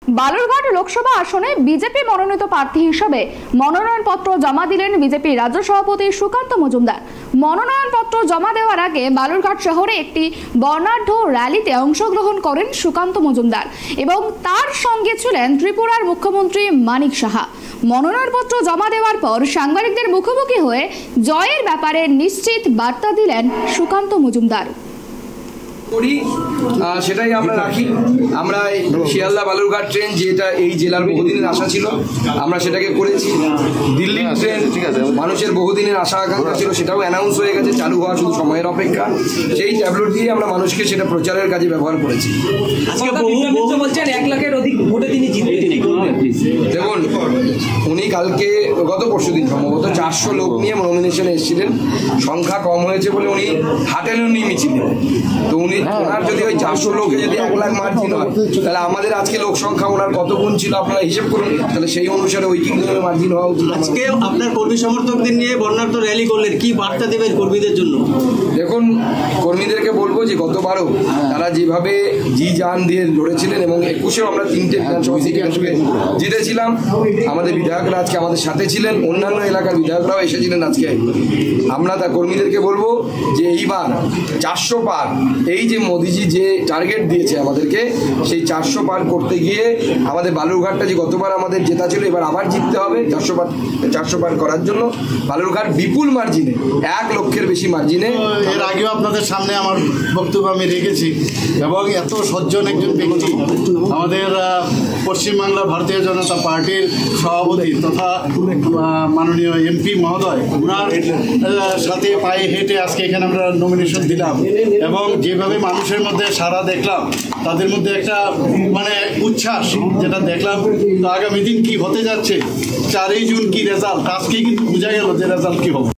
বালুরঘাট লোকসভা আসনে বিজেপি মনোনীত প্রার্থী হিসেবে মনোনয়নপত্র জমা দিলেন বিজেপি রাজ্য সভাপতি সুকান্ত মজুমদার। মনোনয়নপত্র জমা দেওয়ার আগে বালুরঘাট শহরে একটি বর্ণাঢ্য র্যালিতে অংশগ্রহণ করেন সুকান্ত মজুমদার এবং তার সঙ্গে ছিলেন ত্রিপুরার মুখ্যমন্ত্রী মানিক সাহা। মনোনয়নপত্র জমা দেওয়ার পর সাংবাদিকদের মুখোমুখি হয়ে জয়ের ব্যাপারে নিশ্চিত বার্তা দিলেন সুকান্ত মজুমদার। সেটাই আমরা রাখি। আমরা শিয়ালদা বালুরঘাট ট্রেন, যেটা এই জেলার বহুদিনের আশা ছিল, আমরা সেটাকে করেছি। দিল্লি ট্রেন মানুষের বহুদিনের আশা আকাঙ্ক্ষা ছিল, সেটাও অ্যানাউন্স হয়ে গেছে, চালু হওয়া শুধু সময়ের অপেক্ষা। সেই ট্যাবলেট দিয়ে আমরা মানুষকে সেটা প্রচারের কাজে ব্যবহার করেছি। দেখুন, উনি কালকে গত পরশুদিন সম্ভবত 400 লোক নিয়ে নমিনেশনে এসেছিলেন। সংখ্যা কম হয়েছে বলে উনি হাঁটেননি মিছিলে। তো উনি ওনার যদি ওই 400 লোকে যদি 1 লাখ মার্জিন হয়, তাহলে আমাদের আজকে লোক সংখ্যা ওনার কত গুণ ছিল আপনারা হিসেব করুন। তাহলে সেই অনুসারে ঐকিক মার্জিন হওয়া উচিত। আজকে আপনার কর্মী সমর্থকদের নিয়ে বর্ণাঢ্য র্যালি করলেন, কি বার্তা দেবেন কর্মীদের জন্য? দেখুন, কর্মীদেরকে বলবো যে গতবারও তারা যেভাবে জি জান দিয়ে লড়েছিলেন এবং 21-এও আমরা 3টে বিধানসভা সিটে জিতেছিলাম। আমাদের বিধায়করা আজকে আমাদের সাথে ছিলেন, অন্যান্য এলাকার বিধায়করাও এসেছিলেন আজকে। আমরা তা কর্মীদেরকে বলবো যে এইবার 400 পার, এই যে মোদিজি যে টার্গেট দিয়েছে আমাদেরকে, সেই 400 পার করতে গিয়ে আমাদের বালুরঘাটটা যে গতবার আমাদের জেতা ছিল, এবার আবার জিততে হবে 400 পার করার জন্য। বালুরঘাট বিপুল মার্জিনে, 1 লক্ষের বেশি মার্জিনে। এর আগেও আপনাদের সামনে আমার বক্তব্য আমি রেখেছি এবং এত সজ্জন একজন ব্যক্তি, আমাদের পশ্চিমবাংলা ভারতীয় জনতা পার্টির সভাপতি তথা মাননীয় এমপি মহোদয়, ওনার সাথে পায়ে হেঁটে আজকে এখানে আমরা নমিনেশন দিলাম এবং যেভাবে মানুষের মধ্যে সাড়া দেখলাম, তাদের মধ্যে একটা উচ্ছ্বাস যেটা দেখলাম। তো আগামী দিন কি হতে যাচ্ছে, 4ই জুন কি রেজাল্ট, আজকেই কিন্তু বোঝা গেল যে রেজাল্ট কি হবে।